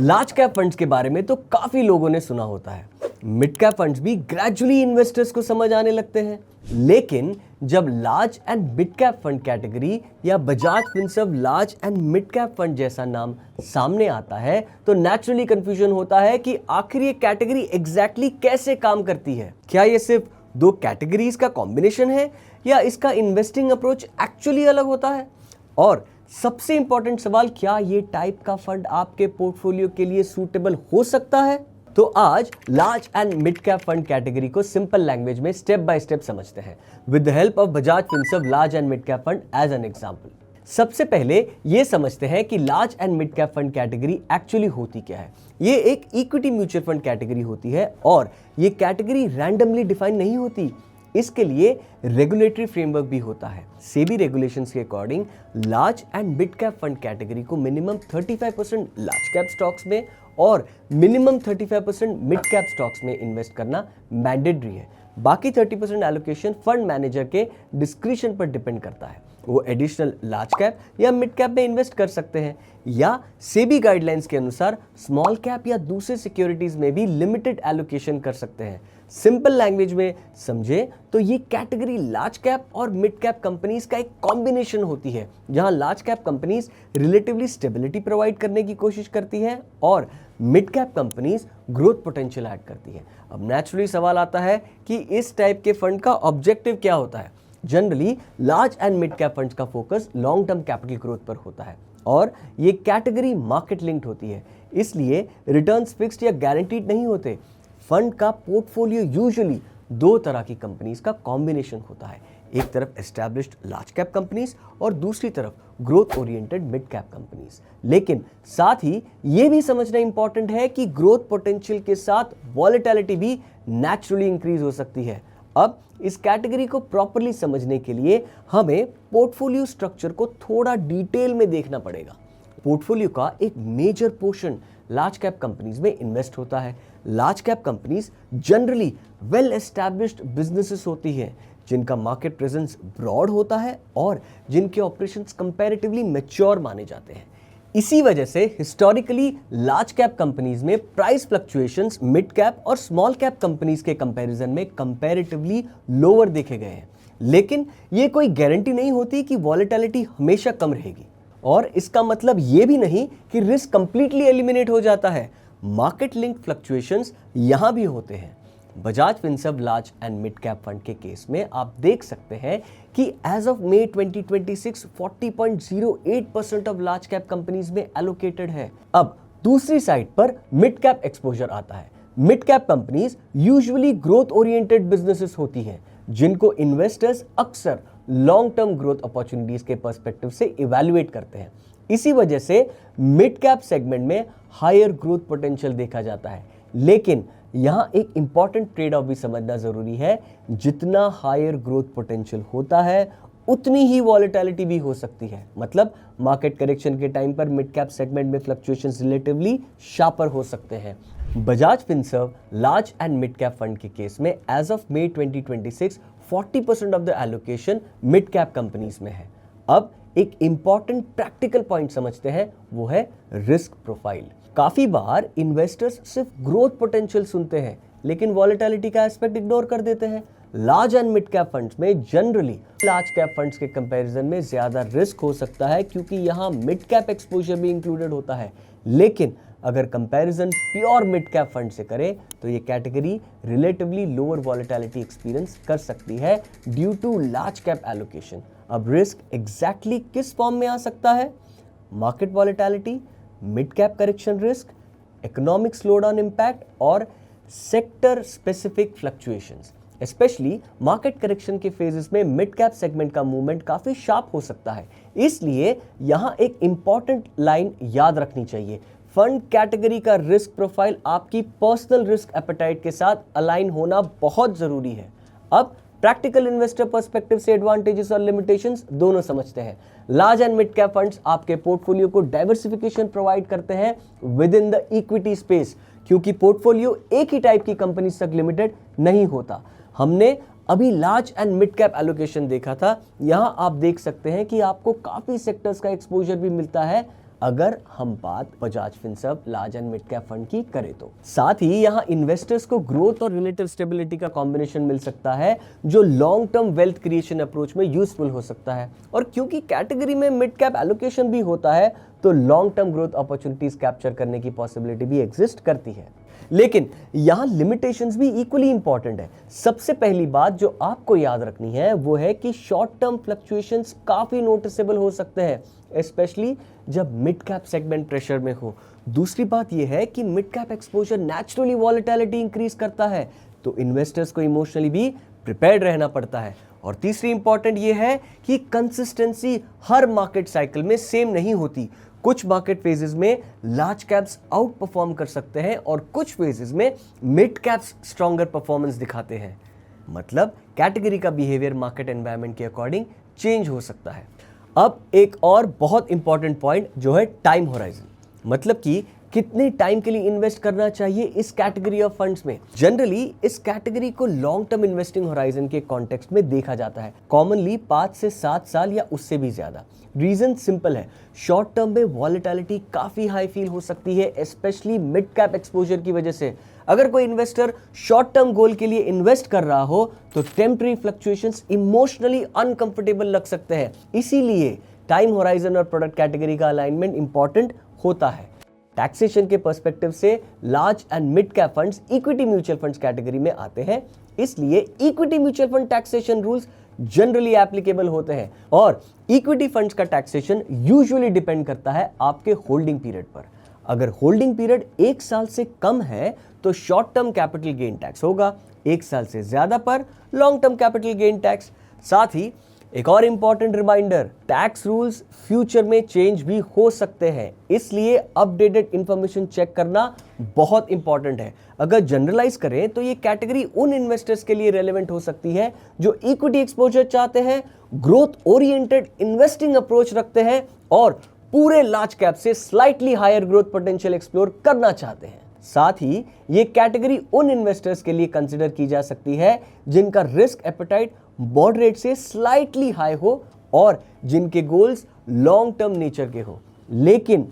Large cap funds के बारे में तो काफी लोगों ने सुना होता है। मिड कैप फंड्स भी ग्रेजुअली इन्वेस्टर्स को समझ आने लगते हैं, लेकिन जब large and mid cap fund category या Bajaj Finserv large and mid cap fund जैसा नाम सामने आता है तो नेचुरली कंफ्यूजन होता है कि आखिर ये कैटेगरी एग्जैक्टली कैसे काम करती है। क्या ये सिर्फ दो कैटेगरीज का कॉम्बिनेशन है या इसका इन्वेस्टिंग अप्रोच एक्चुअली अलग होता है? और सबसे इंपॉर्टेंट सवाल, क्या ये टाइप का फंड आपके पोर्टफोलियो के लिए सूटेबल हो सकता है? तो आज large and mid cap fund category को सिंपल लैंग्वेज में स्टेप बाय स्टेप समझते हैं with the help of Bajaj Finserv large and mid cap fund as an example. सबसे पहले ये समझते हैं कि large and mid cap fund category actually होती क्या है। ये एक इक्विटी म्यूचुअल फंड कैटेगरी होती है और ये कैटेगरी रैंडमली डिफाइन नहीं होती। इसके लिए रेगुलेटरी फ्रेमवर्क भी होता है। सेबी रेगुलेशंस के according large and mid cap fund category को मिनिमम 35% लार्ज कैप स्टॉक्स में और मिनिमम 35% मिड कैप स्टॉक्स में इन्वेस्ट करना मैंडेटरी है। बाकी 30% एलोकेशन फंड मैनेजर के डिस्क्रिशन पर डिपेंड करता है। वो एडिशनल लार्ज कैप या मिड कैप में इन्वेस्ट कर सकते हैं या सेबी गाइडलाइंस के अनुसार स्मॉल कैप या दूसरे सिक्योरिटीज में भी लिमिटेड एलोकेशन कर सकते हैं। सिंपल लैंग्वेज में समझे तो ये कैटेगरी लार्ज कैप और मिड कैप कंपनीज का एक कॉम्बिनेशन होती है, जहां large cap companies relatively stability provide करने की कोशिश करती हैं और mid cap companies growth potential add करती हैं। अब नेचुरली सवाल आता है कि इस टाइप के फंड का ऑब्जेक्टिव क्या होता है। Generally large and mid cap funds का focus long term capital growth पर होता है और ये कैटेगरी मार्केट लिंक्ड होती है, इसलिए रिटर्न्स फिक्स्ड या गारंटीड नहीं होते। फंड का पोर्टफोलियो यूजुअली दो तरह की कंपनीज का कॉम्बिनेशन होता है, एक तरफ एस्टैब्लिश्ड लार्ज कैप कंपनीज और दूसरी तरफ growth oriented mid cap companies. लेकिन साथ ही ये भी समझना इंपॉर्टेंट है कि ग्रोथ पोटेंशियल के साथ वॉलेटिलिटी भी नेचुरली इंक्रीज हो सकती है। अब इस कैटेगरी को प्रॉपर्ली समझने के लिए हमें पोर्टफोलियो स्ट्रक्चर को थोड़ा डिटेल में देखना पड़ेगा। पोर्टफोलियो का एक major portion large cap companies में इन्वेस्ट होता है। Large cap companies generally well established businesses होती हैं, जिनका मार्केट प्रेजेंस ब्रॉड होता है और जिनके ऑपरेशंस कंपैरेटिवली मैच्योर माने जाते हैं। इसी वजह से हिस्टोरिकली लार्ज कैप कंपनीज में प्राइस फ्लक्चुएशंस मिड कैप और स्मॉल कैप कंपनीज के कंपैरिजन में कंपैरेटिवली लोअर देखे गए हैं। लेकिन ये कोई गारंटी नहीं होती कि वॉलेटिलिटी हमेशा कम रहेगी और इसका मतलब ये भी नहीं कि रिस्क कंप्लीटली एलिमिनेट हो जाता है। मार्केट लिंक फ्लक्चुएशंस यहां भी होते हैं। Bajaj Finserv large and mid cap fund के केस में आप देख सकते हैं कि as of May 2026 40.08% of large cap companies में एलोकेटेड है। अब दूसरी साइड पर मिड कैप एक्सपोजर आता है। Mid cap companies usually growth oriented businesses होती हैं, जिनको इन्वेस्टर्स अक्सर लॉन्ग टर्म ग्रोथ अपॉर्चुनिटीज के पर्सपेक्टिव से इवैल्यूएट करते हैं। इसी वजह से मिड कैप सेगमेंट में हायर ग्रोथ पोटेंशियल देखा जाता है। लेकिन यहां एक इंपॉर्टेंट ट्रेड ऑफ भी समझना जरूरी है, जितना हायर ग्रोथ पोटेंशियल होता है उतनी ही वॉलेटिलिटी भी हो सकती है। मतलब मार्केट करेक्शन के टाइम पर मिड कैप सेगमेंट में फ्लक्चुएशंस रिलेटिवली शार्पर हो सकते हैं। Bajaj Finserv large and mid cap fund के केस में as of May 2026 40% of the allocation mid cap companies में है। अब एक इंपॉर्टेंट प्रैक्टिकल पॉइंट समझते हैं, वो है रिस्क प्रोफाइल। काफी बार इन्वेस्टर्स सिर्फ ग्रोथ पोटेंशियल सुनते हैं लेकिन वॉलेटिलिटी का एस्पेक्ट इग्नोर कर देते हैं। Large and mid cap funds में जनरली लार्ज कैप फंड्स के कंपैरिजन में ज्यादा रिस्क हो सकता है, क्योंकि यहां मिड कैप एक्सपोजर भी इंक्लूडेड होता है। लेकिन अगर comparison pure mid cap fund से करें तो ये कैटेगरी रिलेटिवली लोअर वॉलेटिलिटी एक्सपीरियंस कर सकती है due to large cap allocation. अब रिस्क एग्जैक्टली किस फॉर्म में आ सकता है? Market volatility, mid cap correction risk, economic slowdown impact और sector specific fluctuations. Specially market correction के फेजेस में मिड कैप सेगमेंट का मूवमेंट काफी शार्प हो सकता है। इसलिए यहां एक इंपॉर्टेंट लाइन याद रखनी चाहिए, फंड कैटेगरी का रिस्क प्रोफाइल आपकी पर्सनल रिस्क एपेटाइट के साथ अलाइन होना बहुत जरूरी है। अब प्रैक्टिकल इन्वेस्टर पर्सपेक्टिव से एडवांटेजेस और लिमिटेशंस दोनों समझते हैं। Large and mid cap funds आपके पोर्टफोलियो को डाइवर्सिफिकेशन प्रोवाइड करते हैं with in the equity space, क्योंकि पोर्टफोलियो एक ही टाइप की कंपनी तक लिमिटेड नहीं होता। हमने अभी large and mid cap allocation देखा था, यहां आप देख सकते हैं कि आपको काफी सेक्टर्स का एक्सपोजर भी मिलता है अगर हम बात Bajaj Finserv large and mid cap fund की करें तो साथ ही यहाँ इन्वेस्टर्स को ग्रोथ और रिलेटिव स्टेबिलिटी का कॉम्बिनेशन मिल सकता है जो long term wealth creation approach में यूजफुल हो सकता है। और क्योंकि कैटेगरी में मिड कैप एलोकेशन भी होता है तो long term growth opportunities capture करने की पॉसिबिलिटी भी एग्जिस्ट करती है। लेकिन यहां लिमिटेशंस भी इक्वली इंपॉर्टेंट है। सबसे पहली बात जो आपको याद रखनी है वो है कि शॉर्ट टर्म फ्लक्चुएशंस काफी नोटिसेबल हो सकते हैं, स्पेशली जब मिड कैप सेगमेंट प्रेशर में हो। दूसरी बात यह है कि mid cap exposure naturally volatility increase करता है, तो इन्वेस्टर्स को इमोशनली भी प्रिपेयर्ड रहना पड़ता है। और तीसरी इंपॉर्टेंट यह है कि कंसिस्टेंसी हर मार्केट साइकिल में सेम नहीं होती। कुछ मार्केट फेजेस में लार्ज कैप्स आउट परफॉर्म कर सकते हैं और कुछ फेजेस में मिड कैप्स स्ट्रॉन्गर परफॉर्मेंस दिखाते हैं। मतलब कैटेगरी का बिहेवियर मार्केट एनवायरनमेंट के अकॉर्डिंग चेंज हो सकता है। अब एक और बहुत इंपॉर्टेंट पॉइंट जो है टाइम होराइजन, मतलब कि कितने टाइम के लिए इन्वेस्ट करना चाहिए इस कैटेगरी ऑफ फंड्स में। जनरली इस कैटेगरी को लॉन्ग टर्म इन्वेस्टिंग होराइजन के कॉन्टेक्स्ट में देखा जाता है, कॉमनली 5 से 7 साल या उससे भी ज्यादा। रीजन सिंपल है, शॉर्ट टर्म में वॉलेटिलिटी काफी हाई फील हो सकती है, स्पेशली मिड कैप एक्सपोजर की वजह से। अगर कोई इन्वेस्टर शॉर्ट टर्म गोल के लिए इन्वेस्ट कर रहा हो तो टेम्पररी फ्लक्चुएशंस इमोशनली अनकंफर्टेबल लग सकते हैं। इसीलिए टाइम होराइजन और प्रोडक्ट कैटेगरी का अलाइनमेंट इंपॉर्टेंट होता है। टैक्सेशन के पर्सपेक्टिव से large and mid cap funds equity mutual funds category में आते हैं, इसलिए equity mutual fund taxation rules generally applicable होते हैं। और इक्विटी फंड्स का टैक्सेशन यूजुअली डिपेंड करता है आपके होल्डिंग पीरियड पर। अगर होल्डिंग पीरियड 1 साल से कम है तो short term capital gain tax होगा, 1 साल से ज्यादा पर long term capital gain tax. साथ ही एक और important reminder, tax rules future में चेंज भी हो सकते हैं, इसलिए अपडेटेड इंफॉर्मेशन चेक करना बहुत इंपॉर्टेंट है। अगर जनरलाइज करें तो ये कैटेगरी उन इन्वेस्टर्स के लिए रेलेवेंट हो सकती है जो इक्विटी एक्सपोजर चाहते हैं, ग्रोथ ओरिएंटेड इन्वेस्टिंग अप्रोच रखते हैं और पूरे लार्ज कैप से slightly higher growth potential explore करना चाहते हैं। साथ ही ये कैटेगरी उन इन्वेस्टर्स के लिए कंसिडर की जा सकती है जिनका रिस्क एपेटाइट मॉडरेट से स्लाइटली हाई हो और जिनके गोल्स लॉन्ग टर्म नेचर के हो। लेकिन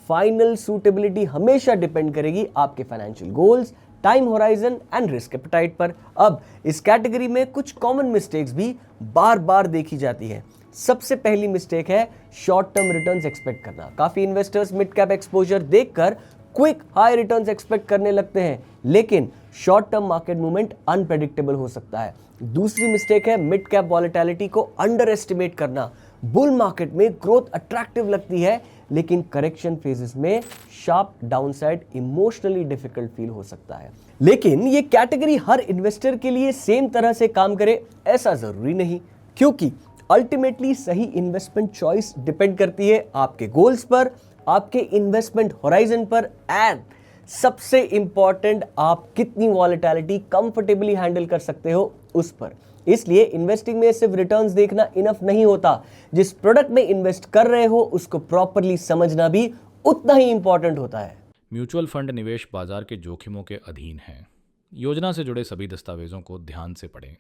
फाइनल सूटेबिलिटी हमेशा डिपेंड करेगी आपके financial goals, time horizon and risk appetite पर। अब इस कैटेगरी में कुछ कॉमन मिस्टेक्स भी बार बार देखी जाती है। सबसे पहली मिस्टेक है शॉर्ट टर्म रिटर्न्स एक्सपेक्ट करना। काफी इन्वेस्टर्स मिड कैप एक्सपोजर देखकर क्विक हाई रिटर्न्स एक्सपेक्ट करने लगते हैं, लेकिन short term market movement unpredictable हो सकता है। दूसरी मिस्टेक है मिड कैप वॉलेटिलिटी को अंडर एस्टिमेट करना। बुल मार्केट में ग्रोथ अट्रैक्टिव लगती है, लेकिन करेक्शन फेजेस में sharp downside emotionally difficult feel हो सकता है। लेकिन ये कैटेगरी हर इन्वेस्टर के लिए सेम तरह से काम करे ऐसा जरूरी नहीं, क्योंकि अल्टीमेटली सही इन्वेस्टमेंट चॉइस डिपेंड करती है आपके गोल्स पर, आपके इन्वेस्टमेंट होराइजन पर एंड सबसे इंपॉर्टेंट आप कितनी वॉलेटिलिटी कंफर्टेबली हैंडल कर सकते हो उस पर। इसलिए इन्वेस्टिंग में सिर्फ रिटर्न्स देखना इनफ नहीं होता, जिस प्रोडक्ट में इन्वेस्ट कर रहे हो उसको प्रॉपर्ली समझना भी उतना ही इंपॉर्टेंट होता है। म्यूचुअल फंड निवेश बाजार के जोखिमों के अधीन हैं। योजना से जुड़े सभी दस्तावेजों को ध्यान से पढ़ें।